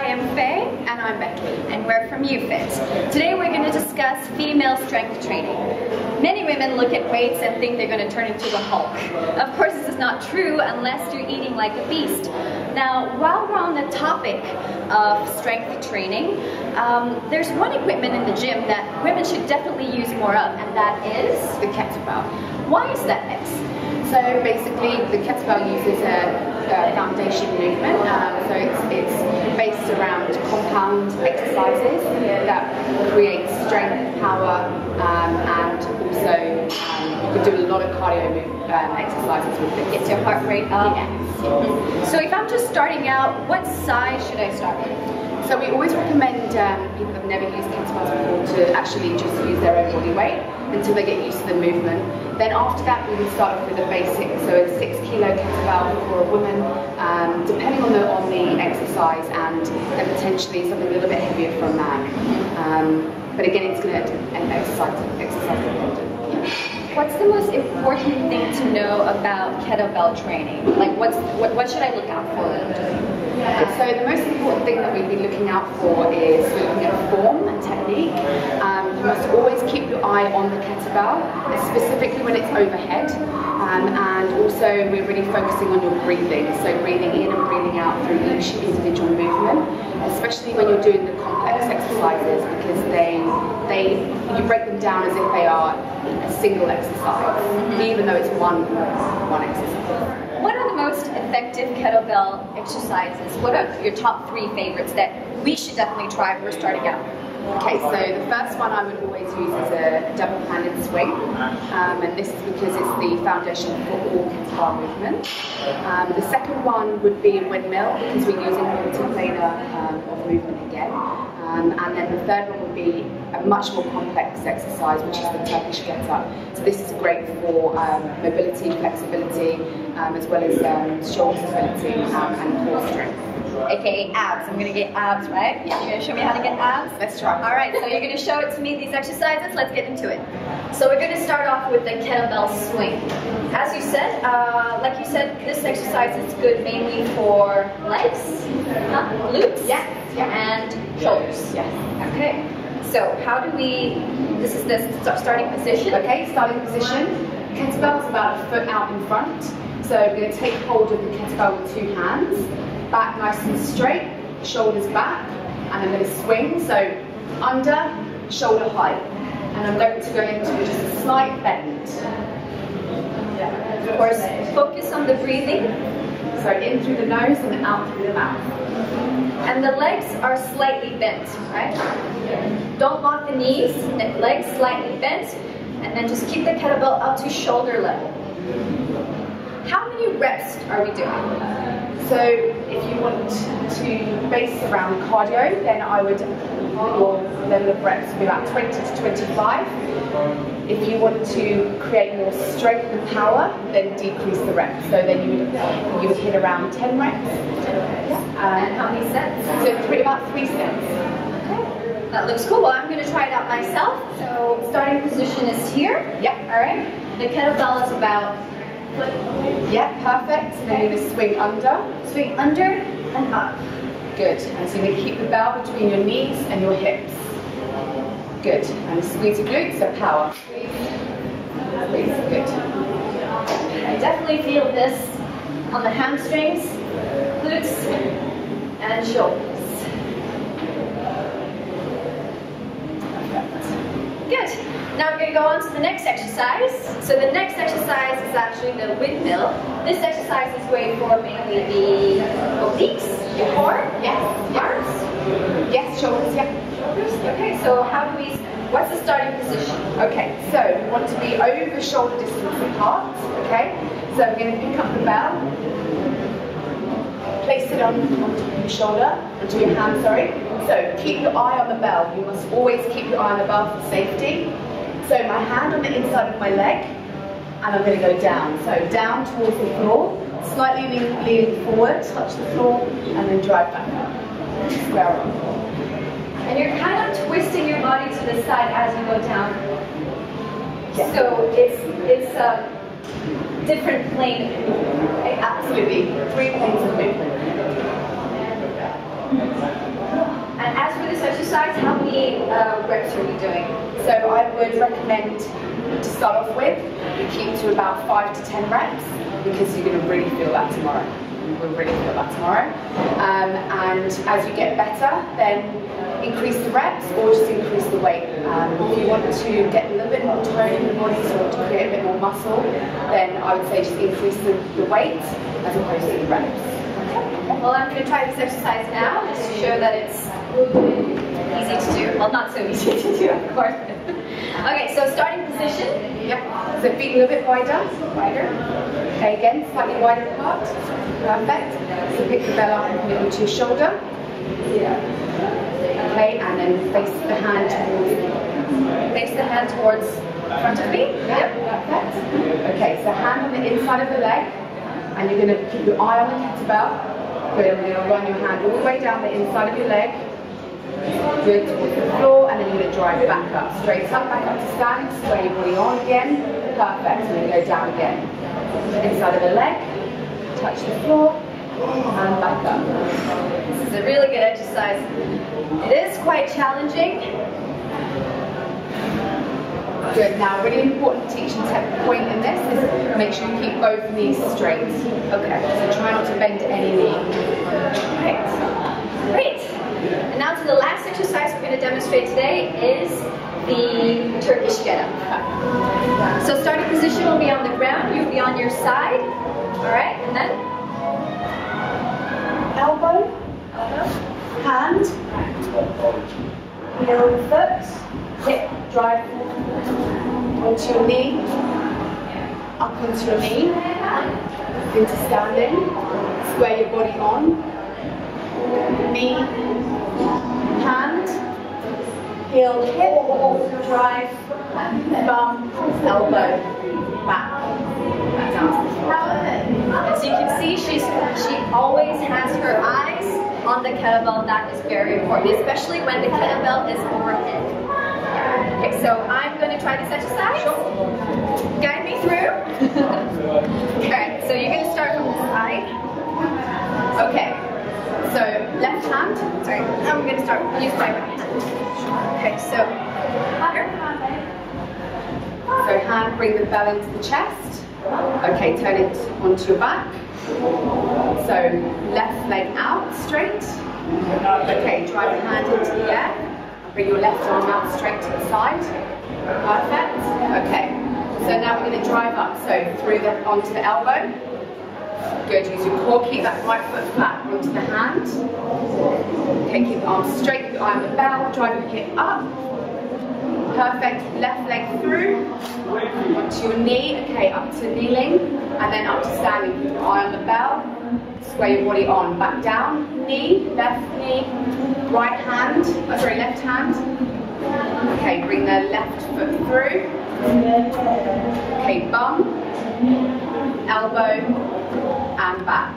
am Fay. And I'm Becky. And we're from UFIT. Today we're going to discuss female strength training. Many women look at weights and think they're going to turn into a Hulk. Of course, this is not true unless you're eating like a beast. Now, while we're on the topic of strength training, there's one equipment in the gym that women should definitely use more of, and that is The kettlebell. Why is that, Bex? So basically, the kettlebell uses a foundation movement. So it's based around compound exercises that create strength, power, and also you can do a lot of cardio exercises with it. Gets your heart rate up. Yes. So if I'm just starting out, what size should I start with? So we always recommend people that have never used kettlebells before to actually just use their own body weight until they get used to the movement. Then after that we would start off with a basic, so a 6 kilo kettlebell for a woman, depending on the exercise, and then potentially something a little bit heavier from that. But again, it's going to exercise dependent. What's the most important thing to know about kettlebell training? Like what should I look out for when I'm doing it? So the most important thing that we'd be looking out for is looking at form and technique. You must always keep your eye on the kettlebell, specifically when it's overhead. And also we're really focusing on your breathing. So breathing in and breathing out through each individual movement, especially when you're doing the complex exercises, because you break them down as if they are a single exercise, even though it's one exercise. What are the most effective kettlebell exercises? What are your top 3 favorites that we should definitely try when we're starting out? Okay, so the first one I would always use is a double-handed swing, and this is because it's the foundation for all kettlebell movement. The second one would be a windmill, because we're using multi-planar of movement again. And then the third one would be a much more complex exercise, which is the Turkish get-up. So this is great for mobility, flexibility, as well as shoulder stability and core strength. AKA abs. I'm going to get abs, right? Yeah. You're going to show me how to get abs? Let's try. All right, so you're going to show it to me, these exercises. Let's get into it. So we're going to start off with the kettlebell swing. As you said, like you said, this exercise is good mainly for legs, glutes, and shoulders. Yes. Okay. So how do we, this is the starting position. Okay, starting position. Kettlebell is about a foot out in front. So we're going to take hold of the kettlebell with 2 hands. Back nice and straight, shoulders back, and I'm going to swing, so under, shoulder height. And I'm going to go into just a slight bend. Of course, focus on the breathing. So in through the nose and out through the mouth. And the legs are slightly bent, right? Don't lock the knees, the legs slightly bent, and then just keep the kettlebell up to shoulder level. How many reps are we doing? So if you want to base around cardio, then I would put your level of reps to be about 20 to 25. If you want to create more strength and power, then decrease the reps. So then you would hit around 10 reps. And how many sets? So about 3 sets. Okay. That looks cool. Well, I'm going to try it out myself. So starting position is here. Yep. All right. The kettlebell is about foot. Yeah, perfect. Okay. Then you're going to swing under. Swing under and up. Good. And so you're going to keep the bell between your knees and your hips. Good. And squeeze your glutes, so power. Squeeze. Squeeze. Good. I definitely feel this on the hamstrings, glutes, and shoulders. Good. Now we're going to go on to the next exercise. So the next exercise is actually the windmill. This exercise is great for mainly the obliques, your core, arms, shoulders, shoulders. Okay, so what's the starting position? Okay, so we want to be over shoulder distance apart, okay? So we're going to pick up the bell, place it on your shoulder, onto your hand, sorry. So keep your eye on the bell. You must always keep your eye on the bell for safety. So my hand on the inside of my leg, and I'm going to go down. So down towards the floor, slightly leaning forward, touch the floor, and then drive back up. Square up. And you're kind of twisting your body to the side as you go down. Yes. So it's a different plane of movement, right? Absolutely. 3 planes of movement. reps are we doing? So I would recommend to start off with, you keep to about 5 to 10 reps because you're going to really feel that tomorrow. You will really feel that tomorrow. And as you get better, then increase the reps or just increase the weight. If you want to get a little bit more tone in the body, so you want to create a bit more muscle, then I would say just increase the weight as opposed to the reps. Well, I'm going to try this exercise now just to show that it's easy to do. Well, not so easy to do, of course. Okay, so starting position. Yep. So feet a little bit wider. Okay, again, slightly wider apart. Perfect. So pick the bell up and put it onto your shoulder. Okay, and then face the hand towards front of me. Yep. Perfect. Okay, so hand on the inside of the leg, and you're going to keep your eye on the kettlebell. Good, and we're going to run your hand all the way down the inside of your leg. Good, towards the floor, and then you're going to drive back up. Straight up, back up to stand, sway your body on again. Perfect, and then go down again. Inside of the leg, touch the floor, and back up. This is a really good exercise. It is quite challenging. Good, now a really important teaching point in this is make sure you keep both knees straight. Okay, so try not to bend any knee. Right. Great. And now to the last exercise we're going to demonstrate today is the Turkish get-up. So starting position will be on the ground, you'll be on your side. Alright, and then? Elbow, hand, heel the foot, hip drive onto your knee, up onto your knee, into standing, square your body on, knee, hand, heel, hip, drive, bum, elbow, back down to the floor. As you can see, she always has her eyes on the kettlebell. That is very important, especially when the kettlebell is overhead. Okay, so I'm going to try this exercise. Guide me through. Alright, so you're going to start from the side. Okay, so left hand. Sorry, I'm going to start use my right hand. Okay, so hotter. So hand, bring the bell into the chest. Okay, turn it onto your back. So left leg out straight. Okay, drive the hand into the air. Bring your left arm out straight to the side. Perfect. Okay, so now we're going to drive up. So through onto the elbow. Good, use your core, keep that right foot flat onto the hand. Okay, keep the arms straight, keep your eye on the bell, drive your hip up. Perfect, left leg through, onto your knee, okay, up to kneeling, and then up to standing, keep your eye on the bell, sway your body on, back down, knee, left hand, okay, bring the left foot through, okay, bum, elbow, and back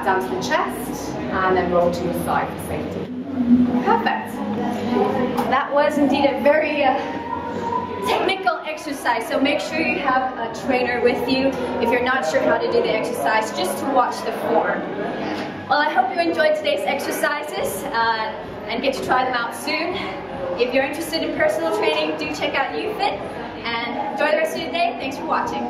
down to the chest, and then roll to your side for safety. Perfect. That was indeed a very technical exercise, so make sure you have a trainer with you if you're not sure how to do the exercise, just to watch the form. Well, I hope you enjoyed today's exercises and get to try them out soon. If you're interested in personal training, do check out UFIT, and enjoy the rest of your day. Thanks for watching.